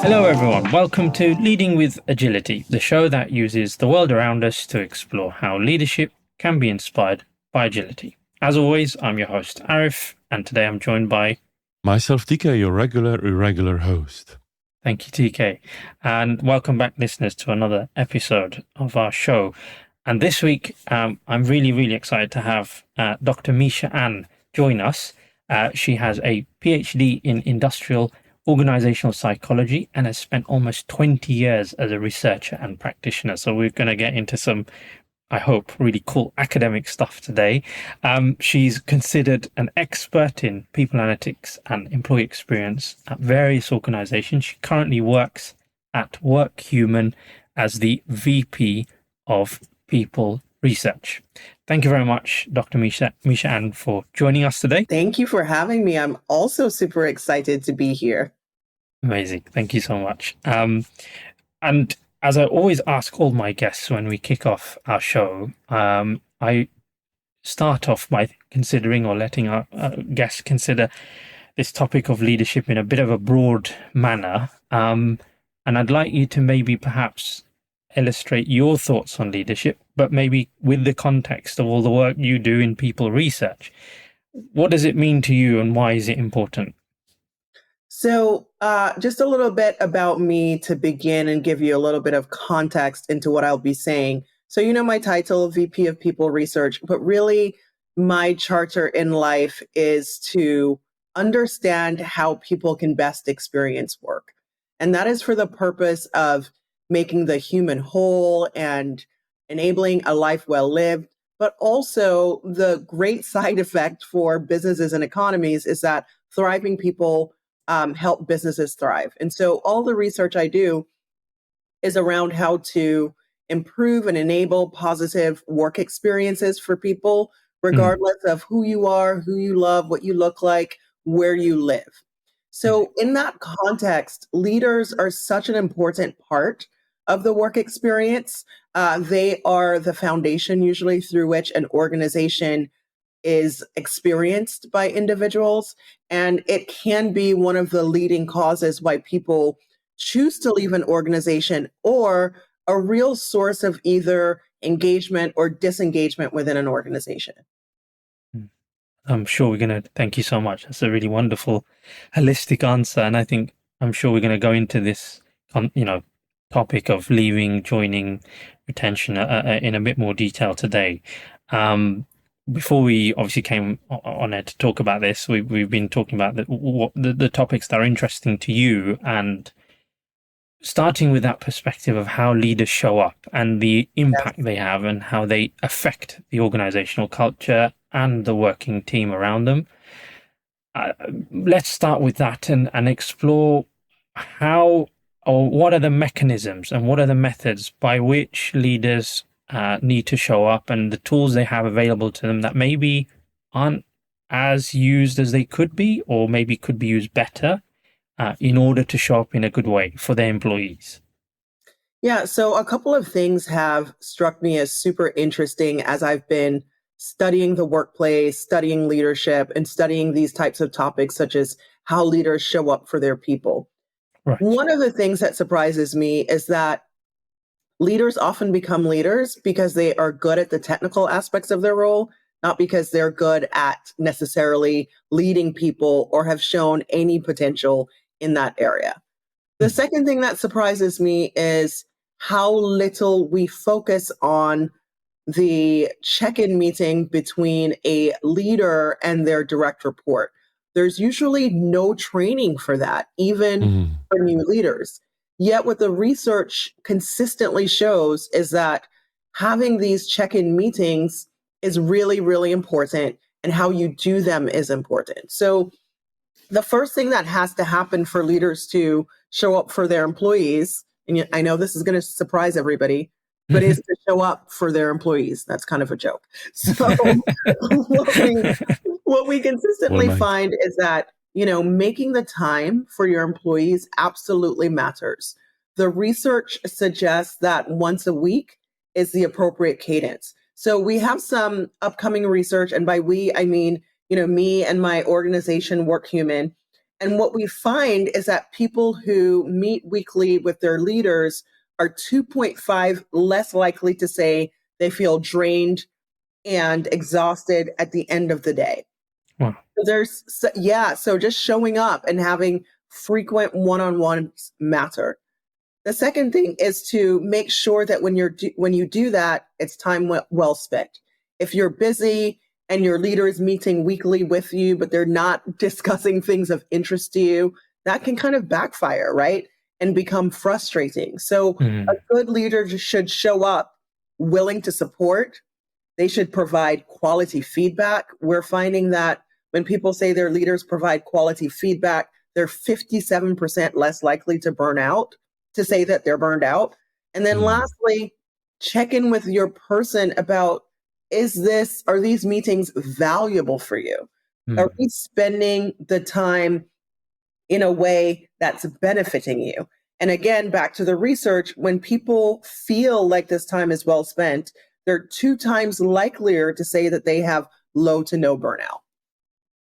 Hello, everyone. Welcome to Leading with Agility, the show that uses the world around us to explore how leadership can be inspired by agility. As always, I'm your host, Arif, and today I'm joined by myself, TK, your irregular host. Thank you, TK. And welcome back, listeners, to another episode of our show. And this week, I'm really excited to have Dr Meisha-Ann join us. She has a PhD in industrial organizational psychology and has spent almost 20 years as a researcher and practitioner. So we're going to get into some, I hope, really cool academic stuff today. She's considered an expert in people analytics and employee experience at various organizations. She currently works at WorkHuman as the VP of People Research. Thank you very much, Dr. Meisha-Ann, for joining us today. Thank you for having me. I'm also super excited to be here. Amazing. Thank you so much. And as I always ask all my guests when we kick off our show, I start off by considering or letting our guests consider this topic of leadership in a bit of a broad manner. And I'd like you to maybe perhaps illustrate your thoughts on leadership, but maybe with the context of all the work you do in people research. What does it mean to you and why is it important? So just a little bit about me to begin and give you a little bit of context into what I'll be saying. So, you know, my title, VP of People Research, but really my charter in life is to understand how people can best experience work. And that is for the purpose of making the human whole and enabling a life well lived. But also the great side effect for businesses and economies is that thriving people help businesses thrive. And so all the research I do is around how to improve and enable positive work experiences for people, regardless of who you are, who you love, what you look like, where you live. So in that context, leaders are such an important part of the work experience. They are the foundation usually through which an organization is experienced by individuals. And it can be one of the leading causes why people choose to leave an organization or a real source of either engagement or disengagement within an organization. I'm sure we're going to thank you so much. That's a really wonderful, holistic answer. And I'm sure we're going to go into this, topic of leaving, joining, retention in a bit more detail today. Before we obviously came on air to talk about this, we've been talking about the topics that are interesting to you, and starting with that perspective of how leaders show up and the impact they have and how they affect the organizational culture and the working team around them. Let's start with that and explore how or what are the mechanisms and what are the methods by which leaders need to show up and the tools they have available to them that maybe aren't as used as they could be, or maybe could be used better in order to show up in a good way for their employees. Yeah, so a couple of things have struck me as super interesting as I've been studying the workplace, studying leadership, and studying these types of topics, such as how leaders show up for their people. Right. One of the things that surprises me is that leaders often become leaders because they are good at the technical aspects of their role, not because they're good at necessarily leading people or have shown any potential in that area. The second thing that surprises me is how little we focus on the check-in meeting between a leader and their direct report. There's usually no training for that, even for new leaders. Yet what the research consistently shows is that having these check-in meetings is really, really important, and how you do them is important. So the first thing that has to happen for leaders to show up for their employees, and I know this is going to surprise everybody, but is to show up for their employees. That's kind of a joke. So what we consistently find is that, making the time for your employees absolutely matters. The research suggests that once a week is the appropriate cadence. So we have some upcoming research, and by we, I mean, me and my organization, WorkHuman, And what we find is that people who meet weekly with their leaders are 2.5 less likely to say they feel drained and exhausted at the end of the day. Wow. So just showing up and having frequent one-on-ones matter. The second thing is to make sure that when you do that, it's time well spent. If you're busy and your leader is meeting weekly with you, but they're not discussing things of interest to you, that can kind of backfire, right? And become frustrating. So a good leader should show up willing to support. They should provide quality feedback. We're finding that when people say their leaders provide quality feedback, they're 57% less likely to burn out, to say that they're burned out. And then lastly, check in with your person about, are these meetings valuable for you? Are we spending the time in a way that's benefiting you? And again, back to the research, when people feel like this time is well spent, they're 2 times likelier to say that they have low to no burnout.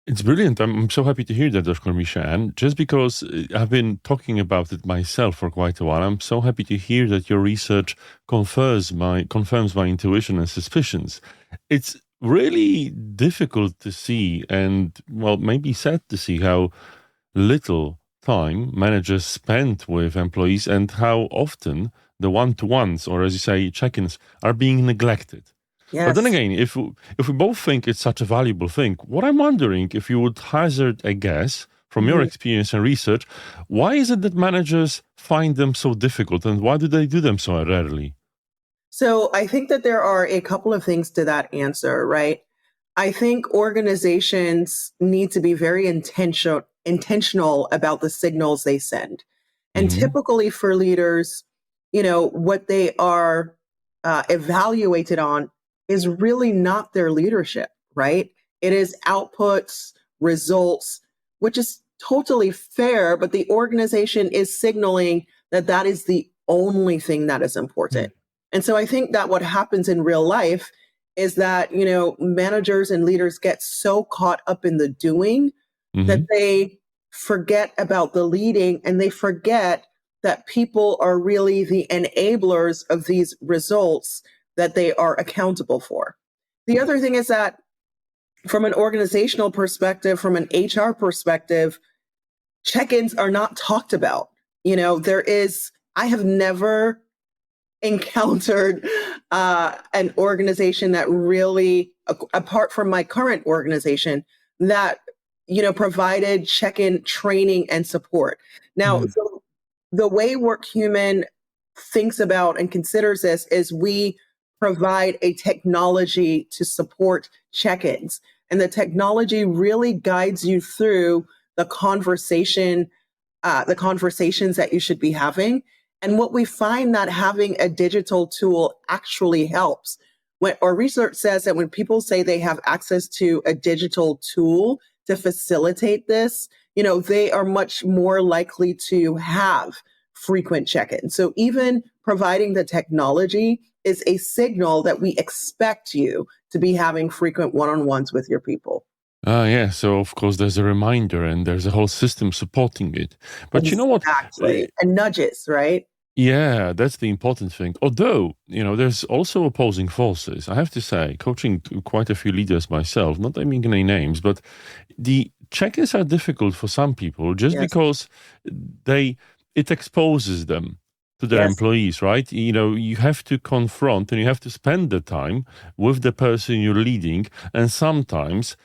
It's brilliant. I'm so happy to hear that, Dr. Meisha-Ann. Just because I've been talking about it myself for quite a while, I'm so happy to hear that your research confirms my intuition and suspicions. It's really difficult to see, and well, maybe sad to see how little time managers spend with employees and how often the one-to-ones, or as you say, check-ins, are being neglected. Yes. But then again, if we both think it's such a valuable thing, what I'm wondering, if you would hazard a guess from your experience and research, why is it that managers find them so difficult, and why do they do them so rarely? So I think that there are a couple of things to that answer, right? I think organizations need to be very intentional about the signals they send. And typically for leaders, what they are evaluated on is really not their leadership, right? It is outputs, results, which is totally fair, but the organization is signaling that that is the only thing that is important. And so I think that what happens in real life is that, managers and leaders get so caught up in the doing that they forget about the leading, and they forget that people are really the enablers of these results that they are accountable for. The other thing is that from an organizational perspective, from an HR perspective, check-ins are not talked about. I have never encountered an organization that really, apart from my current organization, that, provided check-in training and support. Now, so the way WorkHuman thinks about and considers this is we provide a technology to support check-ins. And the technology really guides you through the conversations that you should be having. And what we find that having a digital tool actually helps. Our research says that when people say they have access to a digital tool to facilitate this, they are much more likely to have frequent check-ins. So even providing the technology is a signal that we expect you to be having frequent one-on-ones with your people. Yeah, so of course there's a reminder and there's a whole system supporting it. But you know what? Exactly. And nudges, right? Yeah, that's the important thing. Although, there's also opposing forces. I have to say, coaching quite a few leaders myself, not naming any names, but the check-ins are difficult for some people just because it exposes them to their employees, right? You have to confront and you have to spend the time with the person you're leading. And sometimes,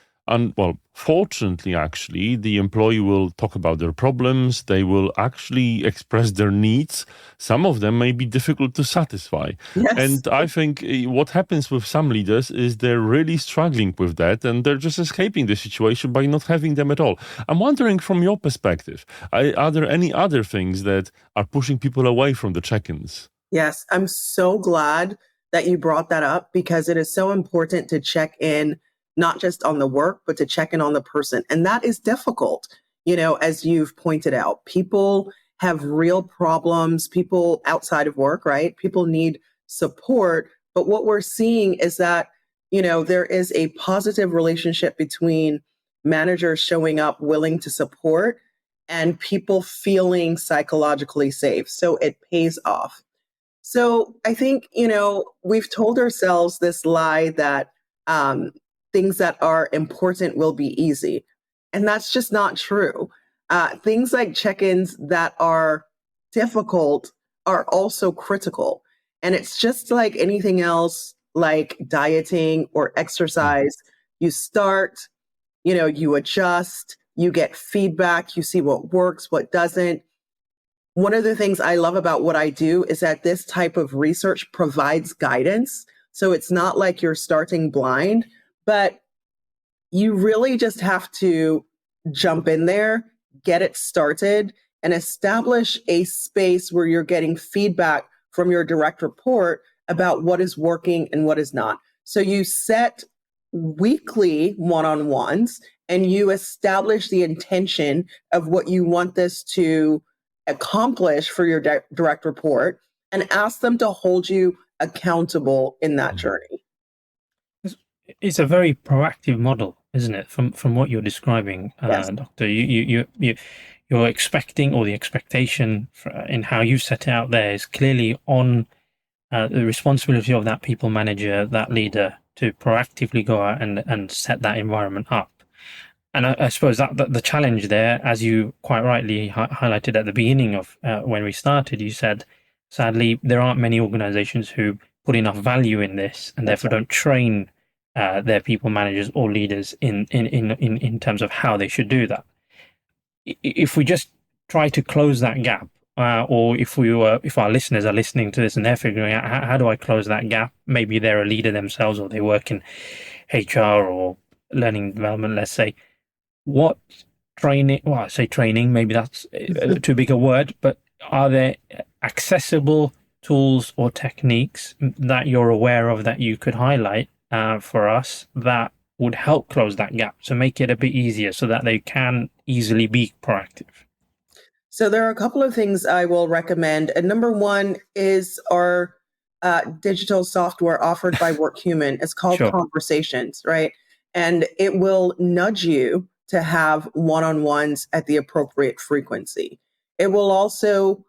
fortunately, actually, the employee will talk about their problems. They will actually express their needs. Some of them may be difficult to satisfy. Yes. And I think what happens with some leaders is they're really struggling with that, and they're just escaping the situation by not having them at all. I'm wondering, from your perspective, are there any other things that are pushing people away from the check-ins? Yes, I'm so glad that you brought that up, because it is so important to check in not just on the work, but to check in on the person. And that is difficult. As you've pointed out, people have real problems, people outside of work, right? People need support. But what we're seeing is that, there is a positive relationship between managers showing up willing to support and people feeling psychologically safe. So it pays off. So I think, we've told ourselves this lie that um, things that are important will be easy. And that's just not true. Things like check ins that are difficult are also critical. And it's just like anything else, like dieting or exercise. You start, you adjust, you get feedback, you see what works, what doesn't. One of the things I love about what I do is that this type of research provides guidance. So it's not like you're starting blind, but you really just have to jump in there, get it started, and establish a space where you're getting feedback from your direct report about what is working and what is not. So you set weekly one-on-ones and you establish the intention of what you want this to accomplish for your direct report and ask them to hold you accountable in that journey. It's a very proactive model, isn't it? From what you're describing, Yes. Doctor, you're expecting, or the expectation in how you set it out there is clearly on the responsibility of that people manager, that leader, to proactively go out and set that environment up. And I suppose that the challenge there, as you quite rightly highlighted at the beginning of when we started, you said, sadly, there aren't many organizations who put enough value in this and therefore don't train their people managers or leaders in terms of how they should do that. If we just try to close that gap, or if our listeners are listening to this and they're figuring out how do I close that gap, maybe they're a leader themselves or they work in HR or learning development, let's say, what training, well, I say training, maybe that's too big a word, but are there accessible tools or techniques that you're aware of that you could highlight for us that would help close that gap to make it a bit easier so that they can easily be proactive? So there are a couple of things I will recommend. And number one is our digital software offered by WorkHuman. It's called Sure. Conversations, right? And it will nudge you to have one-on-ones at the appropriate frequency. It will also,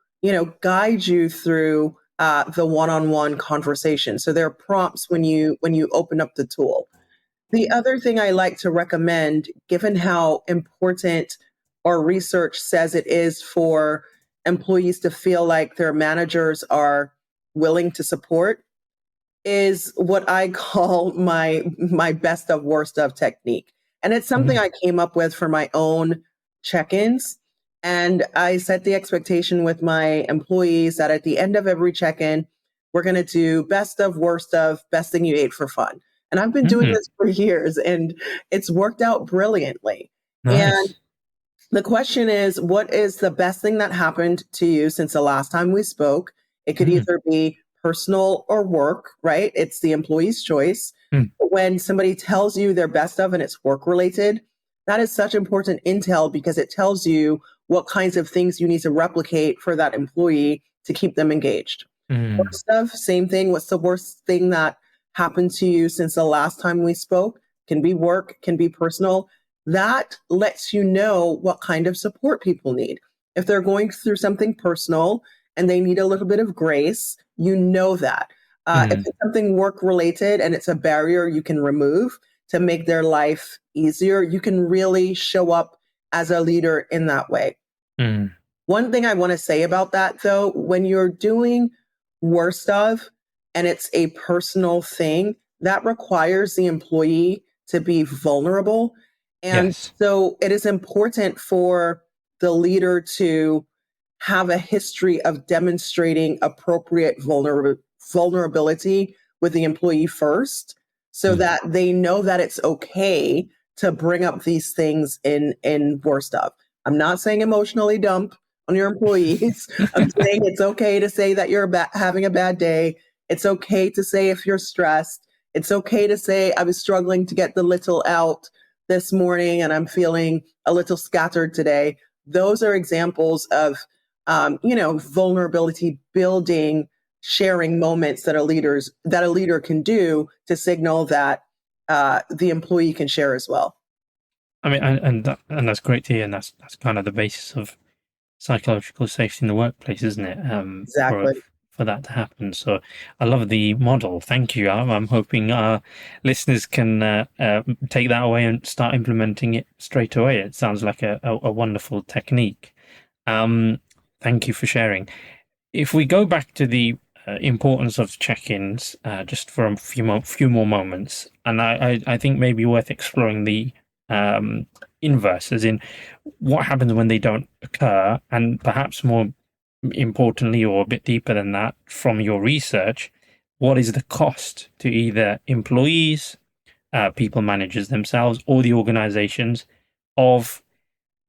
guide you through the one-on-one conversation. So there are prompts when you open up the tool. The other thing I like to recommend, given how important our research says it is for employees to feel like their managers are willing to support, is what I call my best of worst of technique. And it's something I came up with for my own check-ins. And I set the expectation with my employees that at the end of every check-in, we're going to do best of worst of, best thing you ate for fun. And I've been doing this for years and it's worked out brilliantly. Nice. And the question is, what is the best thing that happened to you since the last time we spoke? It could either be personal or work, right? It's the employee's choice. When somebody tells you their best of and it's work related, that is such important intel because it tells you what kinds of things you need to replicate for that employee to keep them engaged. Worst of, same thing. What's the worst thing that happened to you since the last time we spoke? Can be work, can be personal. That lets you know what kind of support people need. If they're going through something personal and they need a little bit of grace, you know that. If it's something work related and it's a barrier you can remove to make their life easier, you can really show up as a leader in that way. One thing I want to say about that, though, when you're doing worst of and it's a personal thing, that requires the employee to be vulnerable. And so it is important for the leader to have a history of demonstrating appropriate vulnerability with the employee first so that they know that it's okay to bring up these things in worst of. I'm not saying emotionally dump on your employees. I'm saying it's okay to say that you're having a bad day. It's okay to say if you're stressed. It's okay to say I was struggling to get the little out this morning and I'm feeling a little scattered today. Those are examples of, vulnerability building, sharing moments that a leader can do to signal that the employee can share as well. I mean, and that's great to hear, and that's kind of the basis of psychological safety in the workplace, isn't it? Exactly. For that to happen. So I love the model. Thank you. I'm hoping our listeners can take that away and start implementing it straight away. It sounds like a wonderful technique. Um, Thank you for sharing. If we go back to the importance of check-ins, just for a few more moments, and I think maybe worth exploring the um, inverse, as in what happens when they don't occur, and perhaps more importantly, or a bit deeper than that, from your research, what is the cost to either employees, people managers themselves, or the organizations of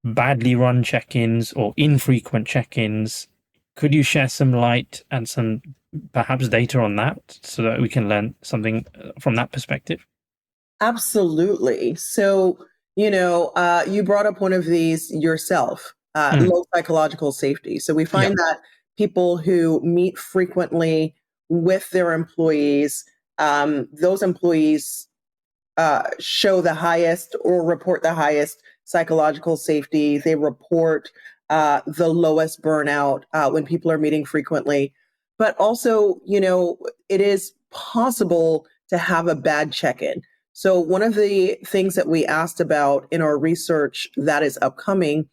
badly run check-ins or infrequent check-ins? Could you share some light and some perhaps data on that so that we can learn something from that perspective? Absolutely. So, you brought up one of these yourself, Mm, low psychological safety. So we yeah. find that people who meet frequently with their employees, those employees show the highest or report the highest psychological safety. They report the lowest burnout when people are meeting frequently. But also, it is possible to have a bad check in. So, one of the things that we asked about in our research that is upcoming,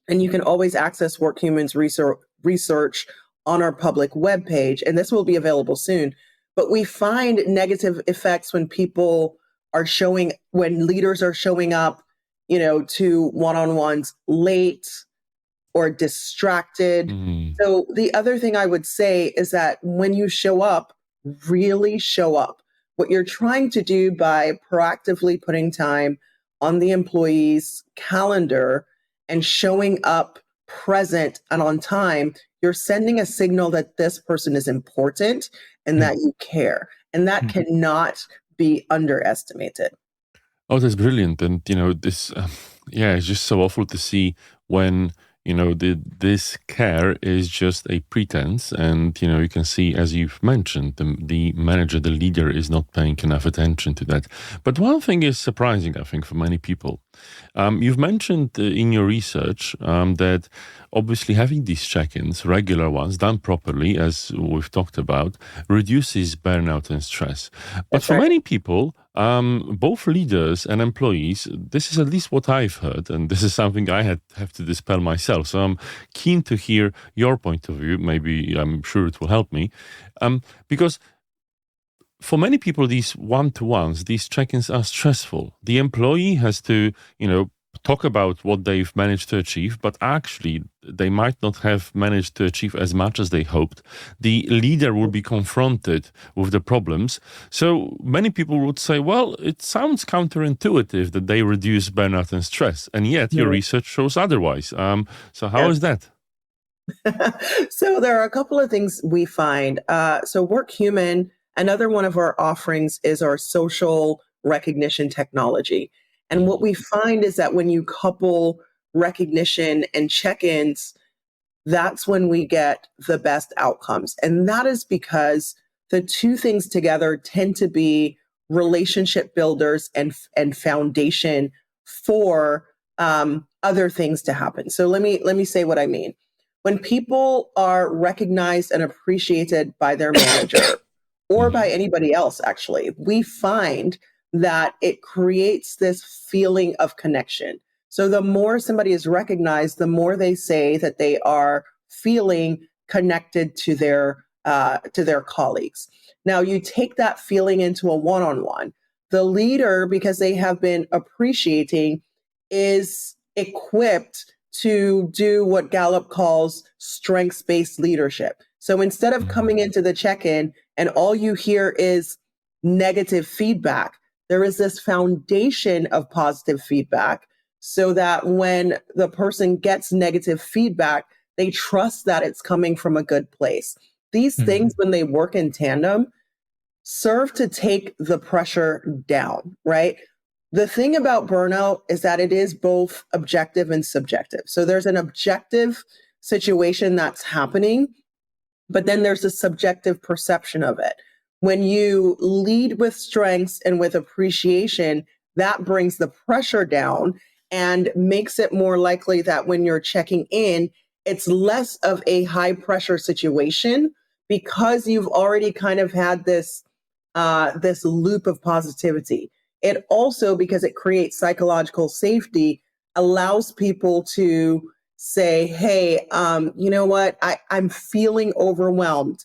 and you can always access WorkHumans research on our public webpage, and this will be available soon. But we find negative effects when leaders are showing up, to one-on-ones late or distracted. Mm, So the other thing I would say is that when you show up, really show up. What you're trying to do by proactively putting time on the employee's calendar and showing up present and on time, you're sending a signal that this person is important and Mm, that you care. And that mm, cannot be underestimated. Oh, that's brilliant. And, this, yeah, it's just so awful to see when, this care is just a pretense. And, you can see, as you've mentioned, the manager, the leader is not paying enough attention to that. But one thing is surprising, I think, for many people. You've mentioned in your research that obviously having these check-ins, regular ones, done properly, as we've talked about, reduces burnout and stress. But That's for right. many people, both leaders and employees, this is at least what I've heard, and this is something I have to dispel myself. So I'm keen to hear your point of view. Maybe I'm sure it will help me, because for many people, these one-to-ones, these check-ins are stressful. The employee has to, talk about what they've managed to achieve, but actually they might not have managed to achieve as much as they hoped. The leader will be confronted with the problems. So many people would say, well, it sounds counterintuitive that they reduce burnout and stress. And yet your Mhm. research shows otherwise. So how Yes. is that? So there are a couple of things we find. So WorkHuman, another one of our offerings is our social recognition technology. And what we find is that when you couple recognition and check-ins, that's when we get the best outcomes. And that is because the two things together tend to be relationship builders and foundation for other things to happen. So let me say what I mean. When people are recognized and appreciated by their manager or by Mhm. anybody else, actually, we find that it creates this feeling of connection. So the more somebody is recognized, the more they say that they are feeling connected to their colleagues. Now you take that feeling into a one-on-one. The leader, because they have been appreciating, is equipped to do what Gallup calls strengths-based leadership. So instead of coming Mhm. into the check-in and all you hear is negative feedback, there is this foundation of positive feedback so that when the person gets negative feedback, they trust that it's coming from a good place. These things, mm, when they work in tandem, serve to take the pressure down, right? The thing about burnout is that it is both objective and subjective. So there's an objective situation that's happening, but then there's a subjective perception of it. When you lead with strengths and with appreciation, that brings the pressure down and makes it more likely that when you're checking in, it's less of a high pressure situation because you've already kind of had this loop of positivity. It also, because it creates psychological safety, allows people to say, hey, you know what, I'm feeling overwhelmed.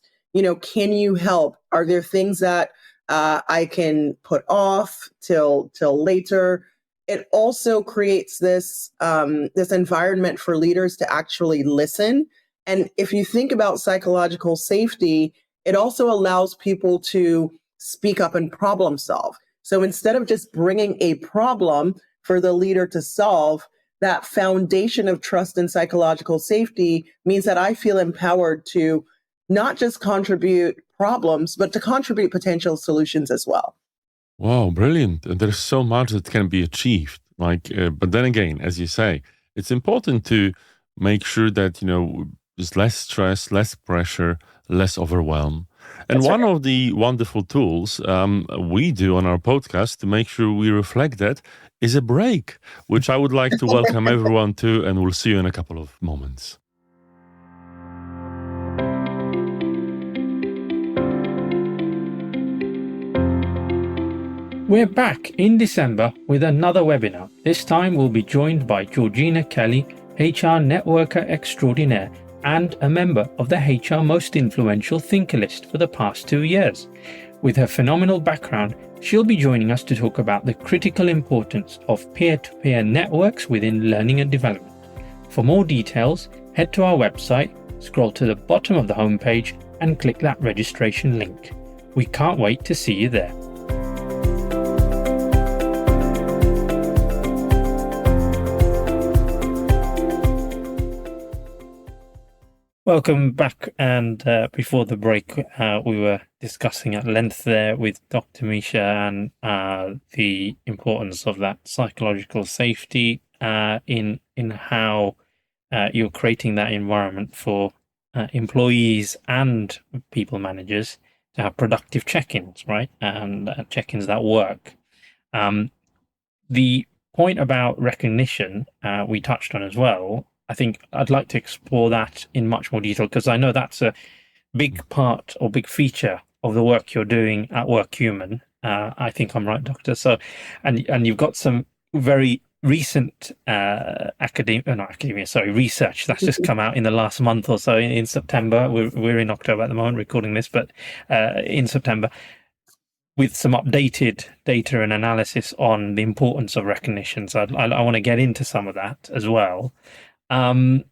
Can you help? Are there things that I can put off till later? It also creates this environment for leaders to actually listen. And if you think about psychological safety, it also allows people to speak up and problem solve. So instead of just bringing a problem for the leader to solve, that foundation of trust and psychological safety means that I feel empowered to not just contribute problems, but to contribute potential solutions as well. Wow, brilliant. And there's so much that can be achieved. But then again, as you say, it's important to make sure that, there's less stress, less pressure, less overwhelm. And That's one right. of the wonderful tools we do on our podcast to make sure we reflect that is a break, which I would like to welcome everyone to, and we'll see you in a couple of moments. We're back in December with another webinar. This time we'll be joined by Georgina Kelly, HR Networker Extraordinaire and a member of the HR Most Influential Thinker list for the past 2 years. With her phenomenal background, she'll be joining us to talk about the critical importance of peer-to-peer networks within learning and development. For more details, head to our website, scroll to the bottom of the homepage and click that registration link. We can't wait to see you there. Welcome back, and before the break we were discussing at length there with Dr Meisha-Ann the importance of that psychological safety in how you're creating that environment for employees and people managers to have productive check-ins, right? And check-ins that work. The point about recognition we touched on as well. I think I'd like to explore that in much more detail because I know that's a big part or big feature of the work you're doing at WorkHuman. I think I'm right, Doctor. So, and you've got some very recent research that's just come out in the last month or so in September. We're in October at the moment recording this, but in September, with some updated data and analysis on the importance of recognition. So I want to get into some of that as well. But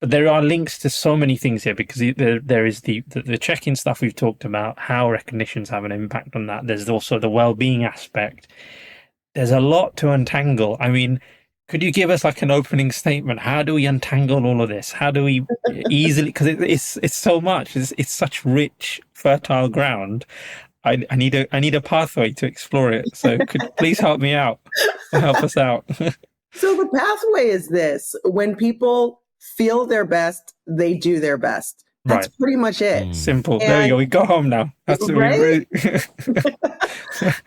there are links to so many things here because there is the check-in stuff we've talked about, how recognitions have an impact on that. There's also the well-being aspect. There's a lot to untangle. I mean, could you give us like an opening statement? How do we untangle all of this? How do we easily, because it's so much, it's such rich, fertile ground. I need a pathway to explore it. So could you please help me out, help us out? So the pathway is this: when people feel their best, they do their best. That's Right. pretty much it. Simple. There you go. We go home now. That's right.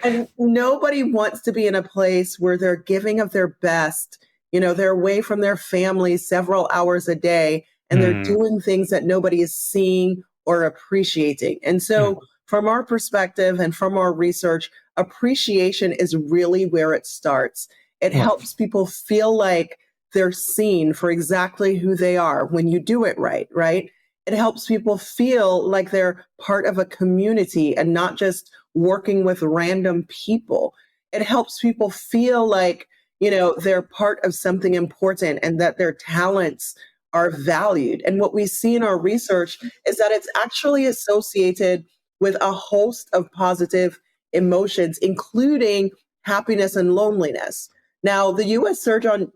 And nobody wants to be in a place where they're giving of their best. They're away from their families several hours a day, and they're doing things that nobody is seeing or appreciating. And so from our perspective and from our research, appreciation is really where it starts. It helps people feel like they're seen for exactly who they are when you do it right, right? It helps people feel like they're part of a community and not just working with random people. It helps people feel like, they're part of something important and that their talents are valued. And what we see in our research is that it's actually associated with a host of positive emotions, including happiness and loneliness. Now, the U.S.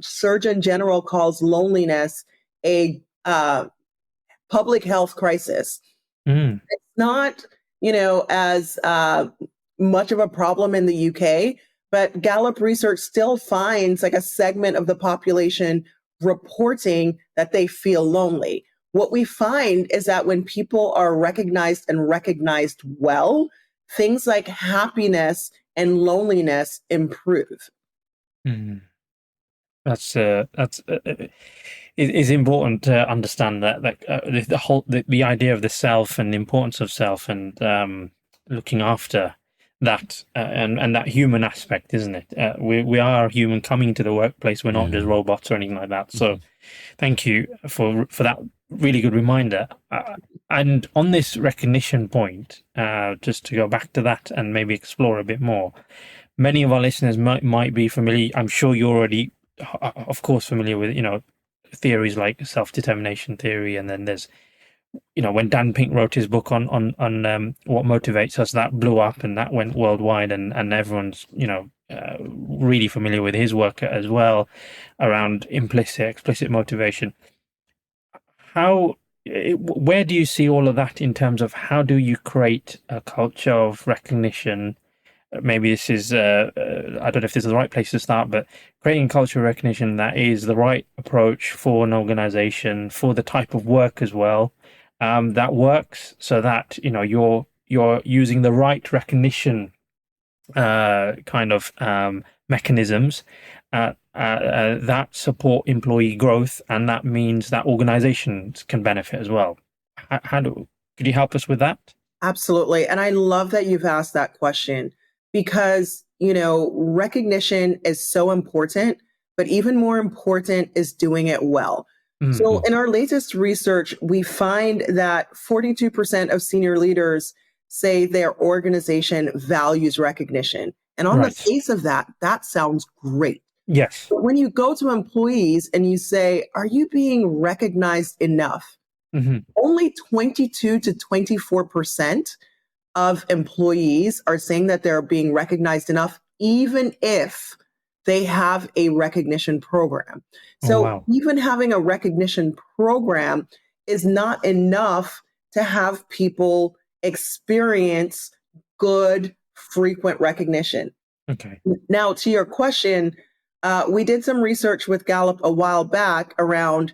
Surgeon General calls loneliness a public health crisis. It's not, as much of a problem in the UK, but Gallup research still finds like a segment of the population reporting that they feel lonely. What we find is that when people are recognized and recognized well, things like happiness and loneliness improve. Mm. That's it is important to understand that the idea of the self and the importance of self, and looking after that, and that human aspect, isn't it? We are human coming to the workplace. We're not just robots or anything like that. So thank you for that really good reminder. And on this recognition point, just to go back to that and maybe explore a bit more, many of our listeners might be familiar. I'm sure you're already, of course, familiar with, theories like self-determination theory, and then there's, when Dan Pink wrote his book on what motivates us, that blew up and that went worldwide, and everyone's really familiar with his work as well around explicit motivation. Where do you see all of that in terms of how do you create a culture of recognition? Maybe this is, I don't know if this is the right place to start, but creating cultural recognition that is the right approach for an organization, for the type of work as well, that works, so that, you're using the right recognition kind of mechanisms that support employee growth, and that means that organizations can benefit as well. Could you help us with that? Absolutely. And I love that you've asked that question, because, recognition is so important, but even more important is doing it well. Mm-hmm. So in our latest research, we find that 42% of senior leaders say their organization values recognition. And on the face of that, that sounds great. Yes. But when you go to employees and you say, are you being recognized enough? Mm-hmm. Only 22 to 24% of employees are saying that they're being recognized enough, even if they have a recognition program. So even having a recognition program is not enough to have people experience good, frequent recognition. Okay. Now, to your question, we did some research with Gallup a while back around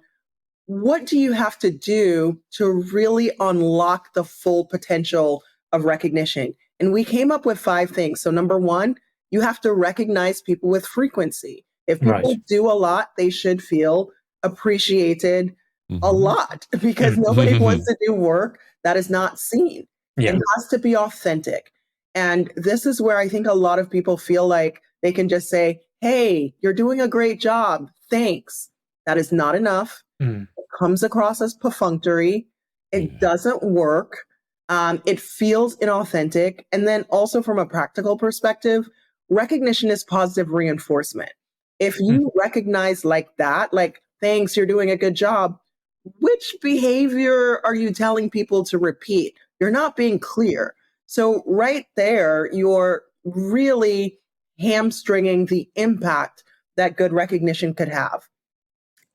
what do you have to do to really unlock the full potential of recognition? And we came up with 5 things. So number 1, you have to recognize people with frequency. If people do a lot, they should feel appreciated a lot, because nobody wants to do work that is not seen. It has to be authentic. And this is where I think a lot of people feel like they can just say, hey, you're doing a great job, thanks. That is not enough. It comes across as perfunctory. It doesn't work. It feels inauthentic. And then also from a practical perspective, recognition is positive reinforcement. If you recognize like that, like, thanks, you're doing a good job, which behavior are you telling people to repeat? You're not being clear. So right there, you're really hamstringing the impact that good recognition could have.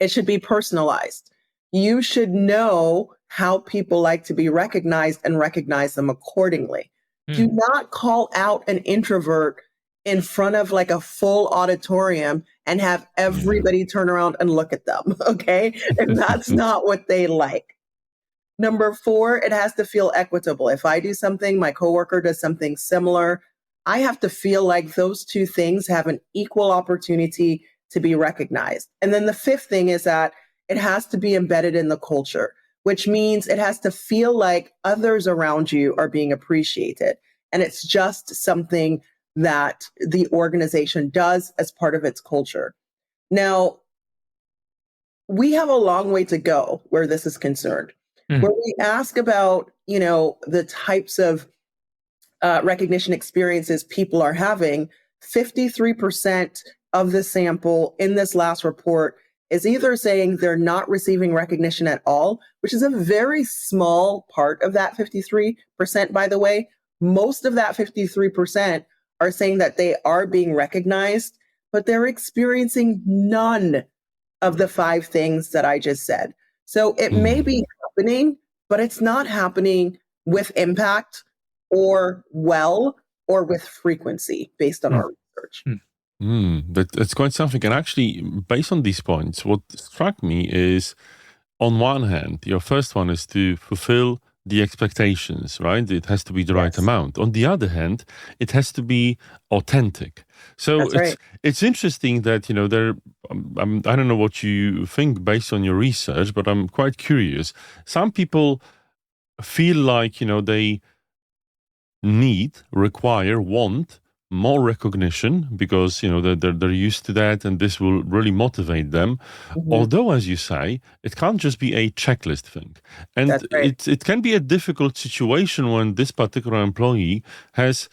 It should be personalized. You should know how people like to be recognized and recognize them accordingly. Do not call out an introvert in front of like a full auditorium and have everybody turn around and look at them, okay? And that's not what they like. Number 4, it has to feel equitable. If I do something, my coworker does something similar, I have to feel like those 2 things have an equal opportunity to be recognized. And then the 5th thing is that it has to be embedded in the culture, which means it has to feel like others around you are being appreciated. And it's just something that the organization does as part of its culture. Now, we have a long way to go where this is concerned. When we ask about, the types of recognition experiences people are having, 53% of the sample in this last report is either saying they're not receiving recognition at all, which is a very small part of that 53%, by the way. Most of that 53% are saying that they are being recognized, but they're experiencing none of the 5 things that I just said. So it may be happening, but it's not happening with impact or with frequency based on our research. That's quite something. And actually, based on these points, what struck me is, on one hand, your first one is to fulfill the expectations, right? It has to be the right Yes, amount. On the other hand, it has to be authentic. So that's right. it's interesting that, there, I don't know what you think based on your research, but I'm quite curious. Some people feel like, they require, want more recognition because they're used to that, and this will really motivate them. Hmm. Although, as you say, it can't just be a checklist thing, and That's right. it can be a difficult situation when this particular employee has,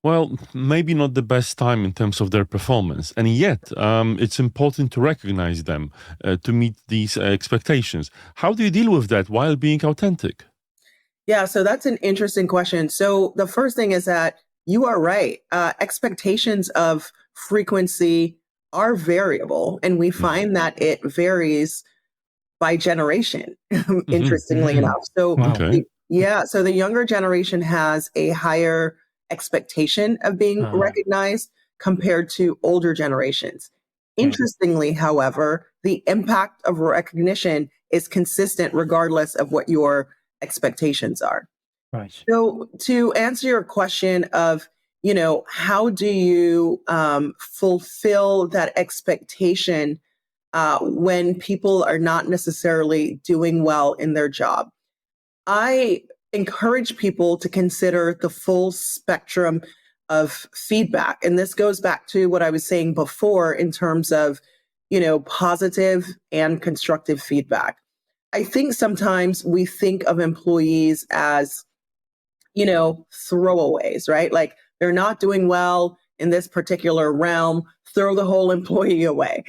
well, maybe not the best time in terms of their performance, and yet it's important to recognize them to meet these expectations. How do you deal with that while being authentic? Yeah, so that's an interesting question. So the first thing is that you are right. Expectations of frequency are variable, and we Mhm. find that it varies by generation, Mhm. interestingly enough. So, Wow. Okay. so the younger generation has a higher expectation of being Ah, recognized compared to older generations. okay. Interestingly, however, the impact of recognition is consistent regardless of what your expectations are. Right. So, to answer your question of, how do you fulfill that expectation when people are not necessarily doing well in their job? I encourage people to consider the full spectrum of feedback. And this goes back to what I was saying before in terms of, positive and constructive feedback. I think sometimes we think of employees as, throwaways, right? Like they're not doing well in this particular realm, throw the whole employee away.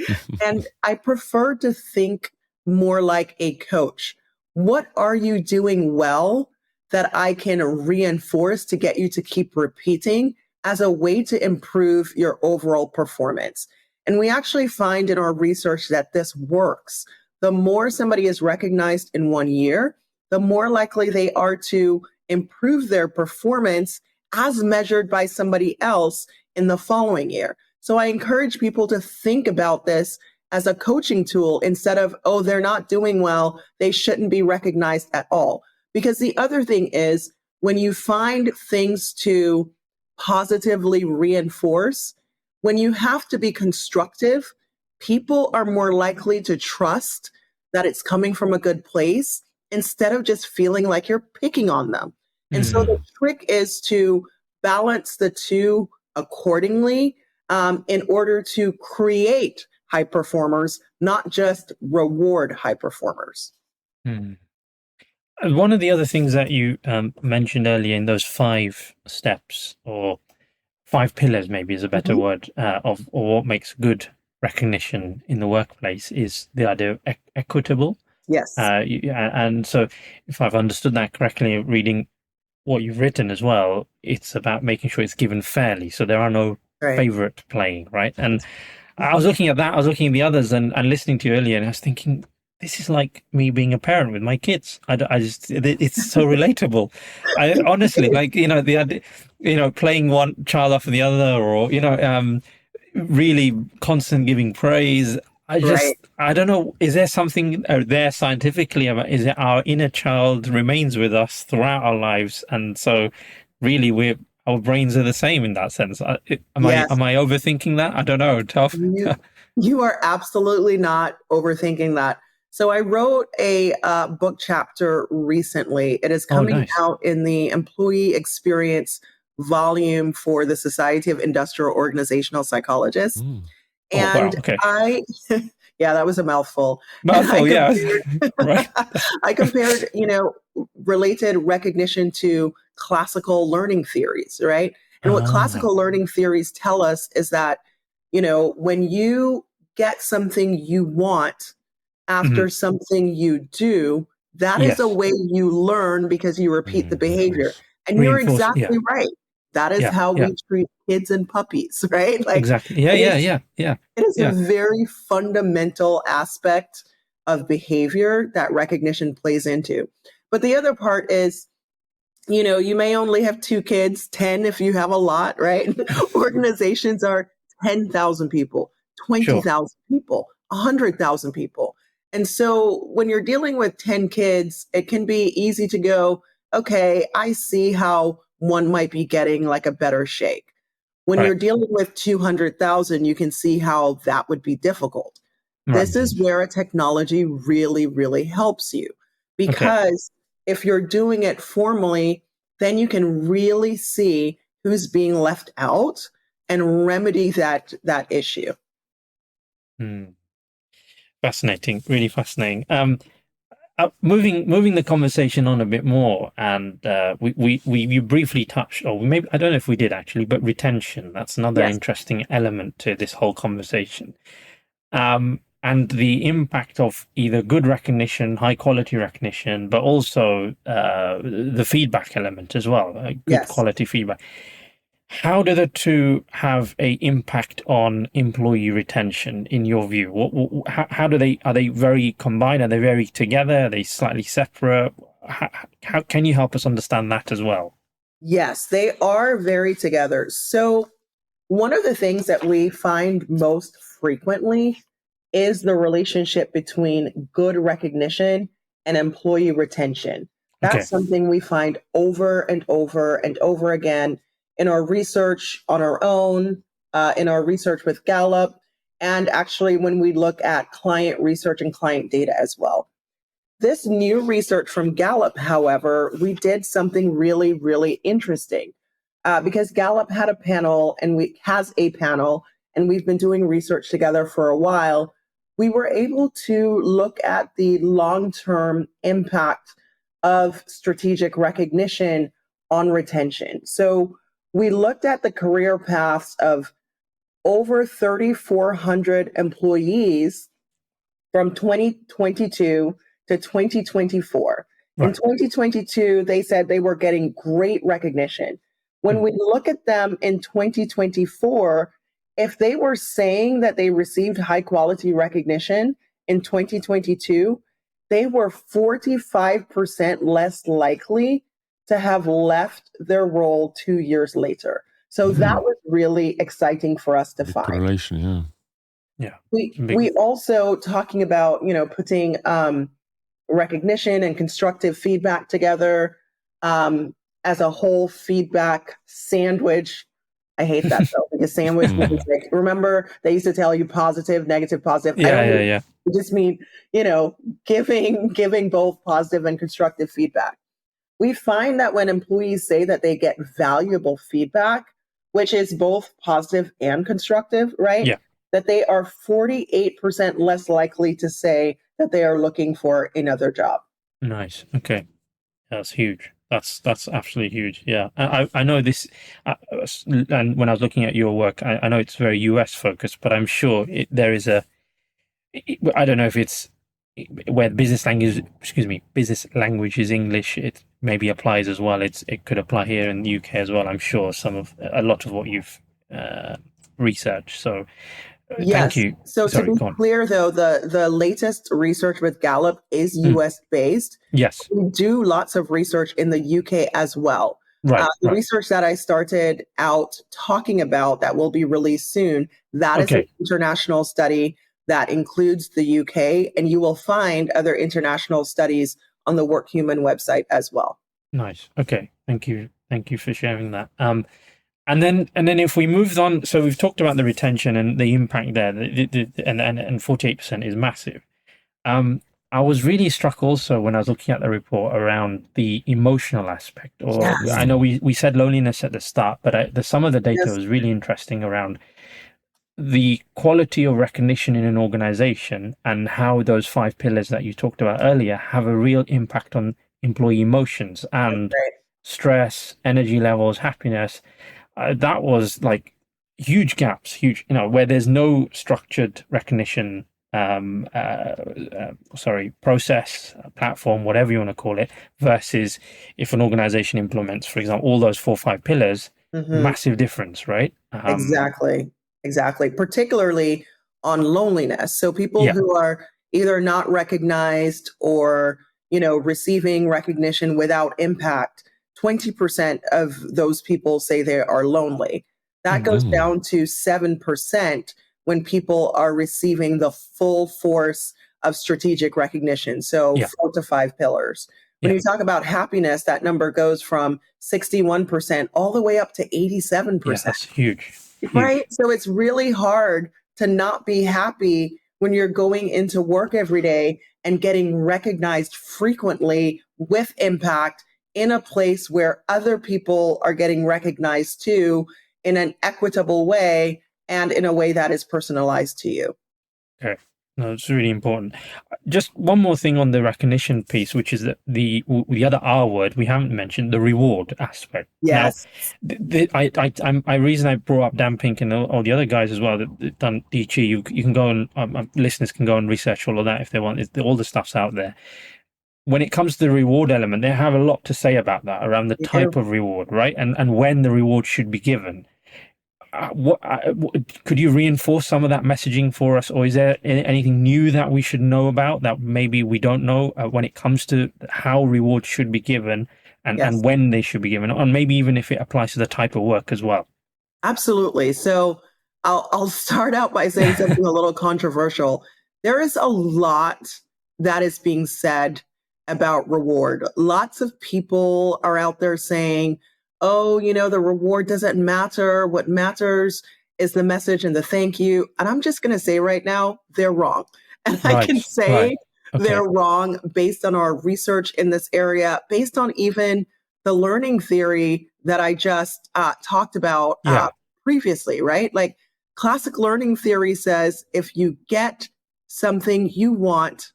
And I prefer to think more like a coach. What are you doing well that I can reinforce to get you to keep repeating as a way to improve your overall performance? And we actually find in our research that this works. The more somebody is recognized in 1 year, the more likely they are to improve their performance as measured by somebody else in the following year. So I encourage people to think about this as a coaching tool instead of, oh, they're not doing well, they shouldn't be recognized at all. Because the other thing is, when you find things to positively reinforce, when you have to be constructive, people are more likely to trust that it's coming from a good place instead of just feeling like you're picking on them. And so the Mm, trick is to balance the two accordingly, in order to create high performers, not just reward high performers. mm. One of the other things that you mentioned earlier in those 5 steps, or 5 pillars, maybe is a better Mhm. word, of or what makes good recognition in the workplace, is the idea of equitable. Yes, And so, if I've understood that correctly, reading what you've written as well, it's about making sure it's given fairly, so there are no right. favorite playing, right? And I was Mhm. looking at that, I was looking at the others, and listening to you earlier, and I was thinking, this is like me being a parent with my kids. I just, it's so relatable. I honestly, like, the idea, playing one child off of the other, or, really constant giving praise. Right. I don't know, is there something out there scientifically about, is it our inner child remains with us throughout our lives? And so really our brains are the same in that sense. Yes. Am I overthinking that? I don't know. Tough. You you are absolutely not overthinking that. So I wrote a book chapter recently. It is Oh, coming nice. out in the employee experience volume for the Society of Industrial Organizational Psychologists. Mm. Oh, wow. And Okay. I, yeah, that was a mouthful. And I Mouthful. Yeah. compared, Right. I compared, related recognition to classical learning theories, right? And what Ah, classical learning theories tell us is that, when you get something you want mhm. after something you do, that is a Yes. way you learn because you repeat the behavior. Reinforce. And you're Reinforce. Yeah. exactly right. That is Yeah. how Yeah. we treat kids and puppies, right? Like Exactly. Yeah. it Yeah. is Yeah. Yeah. it is a Yeah. very fundamental aspect of behavior that recognition plays into. But the other part is, you may only have 2 kids, 10 if you have a lot, right? Organizations are 10,000 people, Sure. 20,000 people, 100,000 people. And so when you're dealing with 10 kids, it can be easy to go, okay, I see how one might be getting like a better shake. When Right. you're dealing with 200,000, you can see how that would be difficult. Right. This is where a technology really, really helps you, Okay. because if you're doing it formally, then you can really see who's being left out and remedy that issue. Hmm. Fascinating. Really fascinating. Moving the conversation on a bit more, and we you briefly touched, or maybe I don't know if we did actually, but retention. That's another Yes. interesting element to this whole conversation. And the impact of either good recognition, high quality recognition, but also the feedback element as well, good Yes. quality feedback. How do the two have a impact on employee retention in your view? How do they, are they very combined? Are they very together? Are they slightly separate? How can you help us understand that as well? Yes, they are very together. So one of the things that we find most frequently is the relationship between good recognition and employee retention. Okay. That's something we find over and over and over again in our research on our own, in our research with Gallup, and actually when we look at client research and client data as well. This new research from Gallup, however, we did something really, really interesting, because Gallup had a panel and has a panel, and we've been doing research together for a while. We were able to look at the long-term impact of strategic recognition on retention. So we looked at the career paths of over 3,400 employees from 2022 to 2024. In Right. 2022, they said they were getting great recognition. When Mm. we look at them in 2024, if they were saying that they received high quality recognition in 2022, they were 45% less likely to have left their role 2 years later. So that Mm. was really exciting for us to Big find. correlation, yeah. Yeah. We Big. also talking about, putting recognition and constructive feedback together, um, as a whole feedback sandwich. I hate that though, because sandwich means Mm. like, remember they used to tell you positive, negative, positive. I Yeah. don't Yeah. mean, Yeah. I just mean, giving both positive and constructive feedback. We find that when employees say that they get valuable feedback, which is both positive and constructive, right? Yeah. That they are 48% less likely to say that they are looking for another job. Nice. Okay. That's huge. That's absolutely huge. Yeah, I know this, and when I was looking at your work, I know it's very US focused, but I'm sure there is I don't know if it's where business language is English. It maybe applies as well. It could apply here in the UK as well. I'm sure a lot of what you've uh, researched. So thank Yes. you. So to Sorry, be go on. clear, though, the latest research with Gallup is Mm, US based. yes. We do lots of research in the UK as well. Right. The Right. research that I started out talking about that will be released soon, that is an Okay. international study that includes the UK, and you will find other international studies on the Work Human website as well. Nice. Okay. Thank you. Thank you for sharing that. And then if we moved on, so we've talked about the retention and the impact there, and 48% is massive. Um, I was really struck also when I was looking at the report around the emotional aspect. Or Yes. I know Mm. we said loneliness at the start, but some of the data Yes. was really interesting around the quality of recognition in an organization and how those five pillars that you talked about earlier have a real impact on employee emotions That's and right. stress, energy levels, happiness. That was like huge gaps, where there's no structured recognition, process, platform, whatever you want to call it, versus if an organization implements, for example, all those 4 or 5 pillars, Mhm. massive difference, right? Exactly. Exactly. Particularly on loneliness. So people Yeah, who are either not recognized or, receiving recognition without impact, 20% of those people say they are lonely. That goes Mm. down to 7% when people are receiving the full force of strategic recognition. So yeah, 4 to 5 pillars. When Yeah. you talk about happiness, that number goes from 61% all the way up to Yeah, 87%. that's huge. Right? Huge. So it's really hard to not be happy when you're going into work every day and getting recognized frequently with impact in a place where other people are getting recognized too in an equitable way and in a way that is personalized to you. Okay. No, it's really important. Just one more thing on the recognition piece, which is that the other R word we haven't mentioned, the reward aspect. Now, Yes. I reason I brought up Dan Pink and all the other guys as well that done DG. You can go and listeners can go and research all of that if they want. All the stuff's out there. When it comes to the reward element, they have a lot to say about that around the You type do. of reward, right? And when the reward should be given. Could you reinforce some of that messaging for us, or is there anything new that we should know about that maybe we don't know when it comes to how rewards should be given Yes. and when they should be given, and maybe even if it applies to the type of work as well? Absolutely. So I'll start out by saying something a little controversial. There is a lot that is being said about reward. Lots of people are out there saying, oh, the reward doesn't matter. What matters is the message and the thank you. And I'm just going to say right now, they're wrong. And I can Right, right. say Okay. they're wrong based on our research in this area, based on even the learning theory that I just talked about Yeah. previously, right? Like classic learning theory says if you get something you want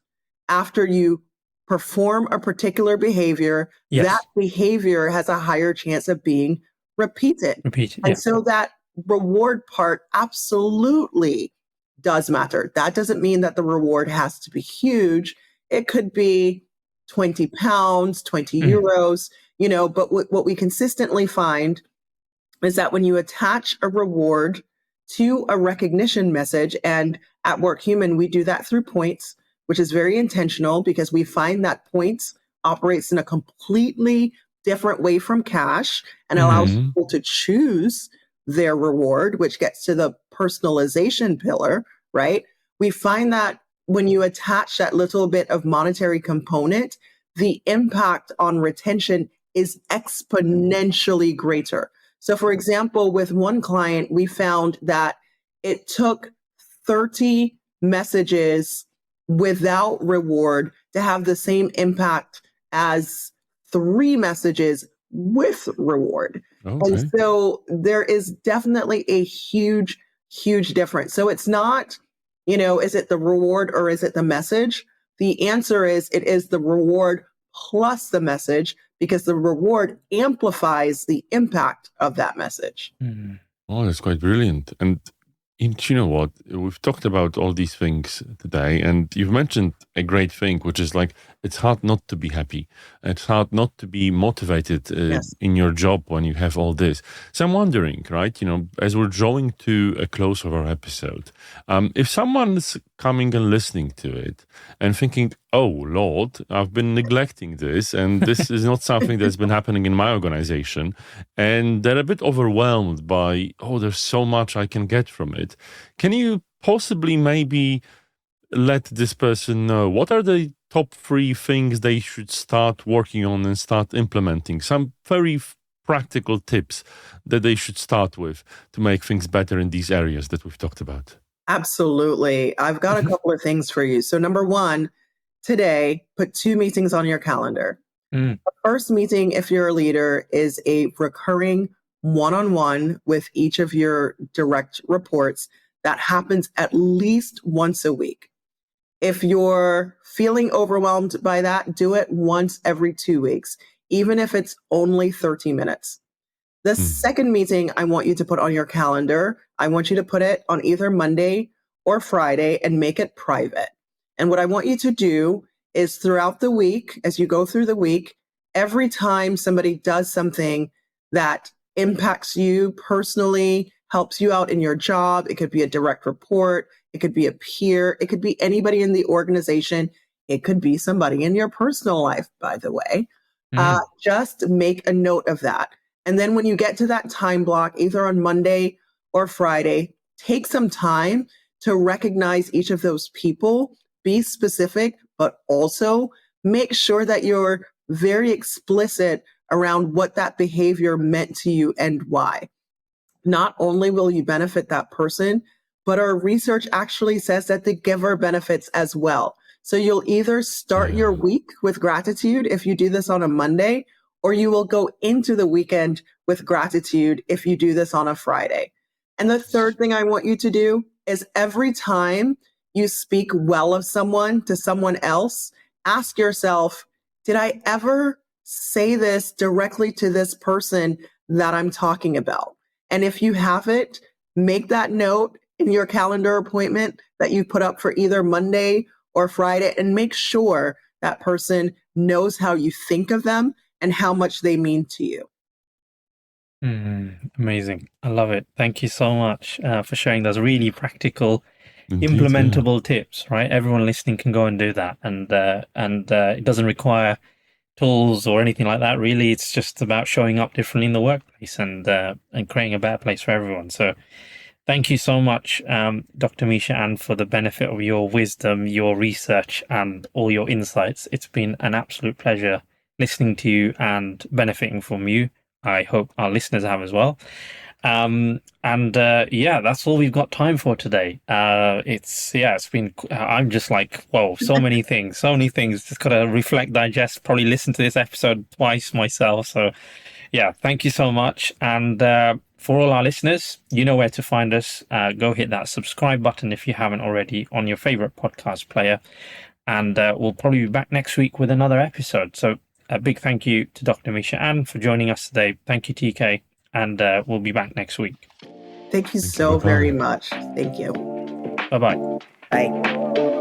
after you perform a particular behavior, that Yes. behavior has a higher chance of being repeated. Repeat it. And Yeah. so that reward part absolutely does matter. That doesn't mean that the reward has to be huge. It could be 20 pounds, 20 euros, but what we consistently find is that when you attach a reward to a recognition message, and at Work Human, we do that through points, which is very intentional because we find that points operates in a completely different way from cash and allows Mhm. people to choose their reward, which gets to the personalization pillar, right? We find that when you attach that little bit of monetary component, the impact on retention is exponentially greater. So, for example, with one client, we found that it took 30 messages without reward to have the same impact as 3 messages with reward. And Okay. so there is definitely a huge, huge difference. So it's not, is it the reward or is it the message? The answer is it is the reward plus the message because the reward amplifies the impact of that message. Mm. Oh, that's quite brilliant. And you know what? We've talked about all these things today, and you've mentioned a great thing, which is like it's hard not to be happy. It's hard not to be motivated Yes. in your job when you have all this. So I'm wondering, right? As we're drawing to a close of our episode, if someone's coming and listening to it and thinking, "Oh Lord, I've been neglecting this, and this is not something that's been happening in my organization," and they're a bit overwhelmed by, "Oh, there's so much I can get from it." Can you possibly maybe let this person know what are the top 3 things they should start working on and start implementing? Some very practical tips that they should start with to make things better in these areas that we've talked about. Absolutely. I've got a couple of things for you. So, number one, today, put 2 meetings on your calendar. Mm. The first meeting, if you're a leader, is a recurring one-on-one with each of your direct reports that happens at least once a week. If you're feeling overwhelmed by that, do it once every 2 weeks, even if it's only 30 minutes. The second meeting I want you to put on your calendar, I want you to put it on either Monday or Friday and make it private. And what I want you to do is throughout the week, as you go through the week, every time somebody does something that impacts you personally, helps you out in your job, it could be a direct report, it could be a peer, it could be anybody in the organization, it could be somebody in your personal life, by the way. Just make a note of that. And then when you get to that time block, either on Monday or Friday, take some time to recognize each of those people, be specific, but also make sure that you're very explicit around what that behavior meant to you and why. Not only will you benefit that person, but our research actually says that the giver benefits as well. So you'll either start your week with gratitude if you do this on a Monday, or you will go into the weekend with gratitude if you do this on a Friday. And the third thing I want you to do is every time you speak well of someone to someone else, ask yourself, did I ever say this directly to this person that I'm talking about? And if you haven't, make that note in your calendar appointment that you put up for either Monday or Friday, and make sure that person knows how you think of them and how much they mean to you. Amazing. I love it. Thank you so much for sharing those really practical, Indeed, implementable tips, right? Everyone listening can go and do that. And it doesn't require tools or anything like that. Really, it's just about showing up differently in the workplace and creating a better place for everyone. So thank you so much, Dr. Meisha-Ann, for the benefit of your wisdom, your research, and all your insights. It's been an absolute pleasure listening to you and benefiting from you. I hope our listeners have as well. That's all we've got time for today. It's been, I'm just like, whoa, so many things, just gotta reflect, digest, probably listen to this episode twice myself. So yeah, thank you so much. And for all our listeners, you know where to find us. Go hit that subscribe button if you haven't already on your favorite podcast player. And we'll probably be back next week with another episode. So a big thank you to Dr. Meisha-Ann for joining us today. Thank you, TK. And we'll be back next week. Thank you so very much. Thank you. Bye-bye. Bye.